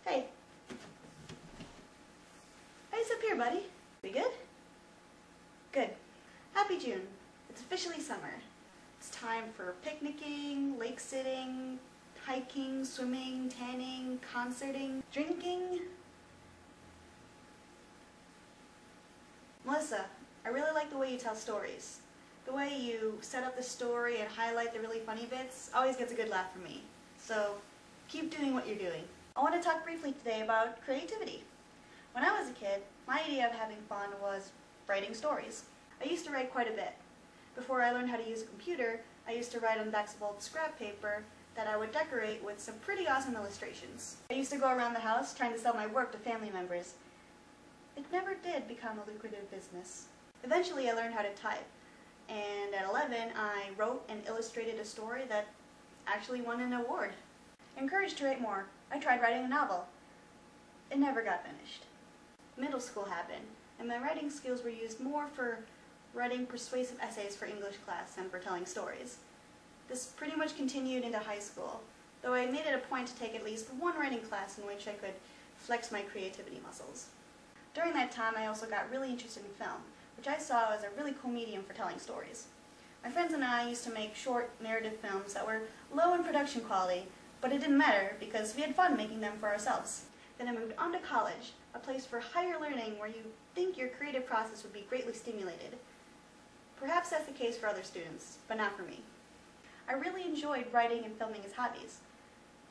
Hey. Hey, it's up here, buddy. We good? Good. Happy June. It's officially summer. It's time for picnicking, lake sitting, hiking, swimming, tanning, concerting, drinking. Melissa, I really like the way you tell stories. The way you set up the story and highlight the really funny bits always gets a good laugh from me. So keep doing what you're doing. I want to talk briefly today about creativity. When I was a kid, my idea of having fun was writing stories. I used to write quite a bit. Before I learned how to use a computer, I used to write on backs of old scrap paper that I would decorate with some pretty awesome illustrations. I used to go around the house trying to sell my work to family members. It never did become a lucrative business. Eventually I learned how to type, and at 11 I wrote and illustrated a story that actually won an award. Encouraged to write more, I tried writing a novel. It never got finished. Middle school happened, and my writing skills were used more for writing persuasive essays for English class than for telling stories. This pretty much continued into high school, though I made it a point to take at least one writing class in which I could flex my creativity muscles. During that time, I also got really interested in film, which I saw as a really cool medium for telling stories. My friends and I used to make short narrative films that were low in production quality, but it didn't matter because we had fun making them for ourselves. Then I moved on to college, a place for higher learning where you think your creative process would be greatly stimulated. Perhaps that's the case for other students, but not for me. I really enjoyed writing and filming as hobbies.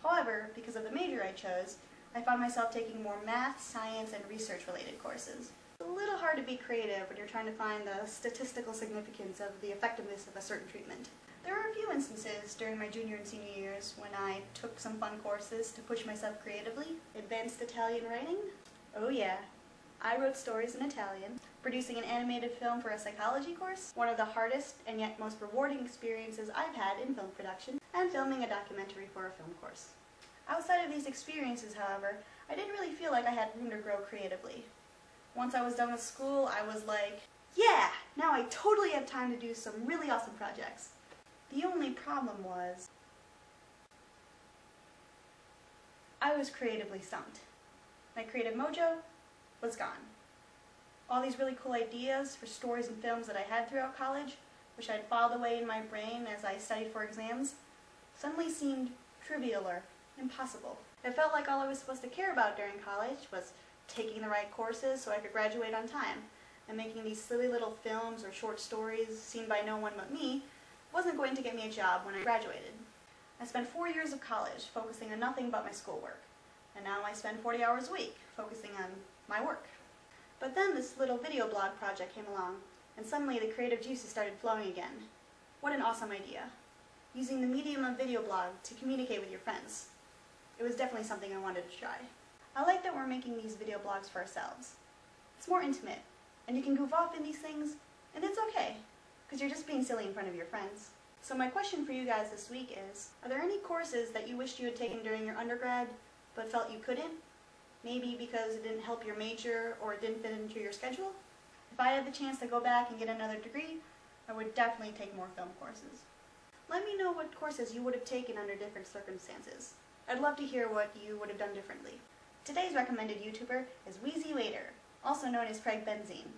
However, because of the major I chose, I found myself taking more math, science, and research-related courses. It's a little hard to be creative when you're trying to find the statistical significance of the effectiveness of a certain treatment. There were a few instances during my junior and senior years when I took some fun courses to push myself creatively. Advanced Italian writing? Oh yeah. I wrote stories in Italian. Producing an animated film for a psychology course, one of the hardest and yet most rewarding experiences I've had in film production, and filming a documentary for a film course. Outside of these experiences, however, I didn't really feel like I had room to grow creatively. Once I was done with school, I was like, yeah, now I totally have time to do some really awesome projects. The only problem was, I was creatively stumped. My creative mojo was gone. All these really cool ideas for stories and films that I had throughout college, which I'd filed away in my brain as I studied for exams, suddenly seemed trivial or impossible. It felt like all I was supposed to care about during college was taking the right courses so I could graduate on time, and making these silly little films or short stories seen by no one but me wasn't going to get me a job when I graduated. I spent 4 years of college focusing on nothing but my schoolwork, and now I spend 40 hours a week focusing on my work. But then this little video blog project came along, and suddenly the creative juices started flowing again. What an awesome idea. Using the medium of video blog to communicate with your friends. It was definitely something I wanted to try. I like that we're making these video blogs for ourselves. It's more intimate, and you can goof off in these things, and it's okay, because you're just being silly in front of your friends. So my question for you guys this week is, are there any courses that you wished you had taken during your undergrad, but felt you couldn't? Maybe because it didn't help your major, or it didn't fit into your schedule? If I had the chance to go back and get another degree, I would definitely take more film courses. Let me know what courses you would have taken under different circumstances. I'd love to hear what you would have done differently. Today's recommended YouTuber is Wheezy Waiter, also known as Craig Benzine.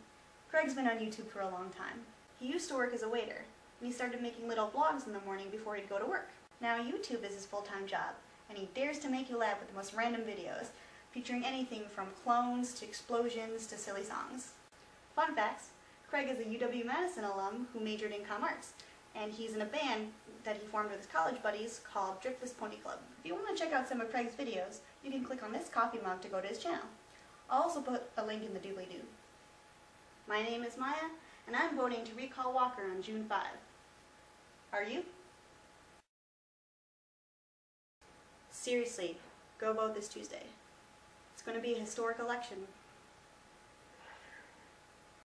Craig's been on YouTube for a long time. He used to work as a waiter, and he started making little vlogs in the morning before he'd go to work. Now YouTube is his full-time job, and he dares to make you laugh with the most random videos, featuring anything from clones to explosions to silly songs. Fun facts, Craig is a uw-madison alum who majored in comm arts, and he's in a band that he formed with his college buddies called Driftless Pony Club. If you want to check out some of Craig's videos, you can click on this coffee mug to go to his channel. I'll also put a link in the doobly-doo. My name is Maya, and I'm voting to recall Walker on June 5. Are you? Seriously, go vote this Tuesday. It's going to be a historic election.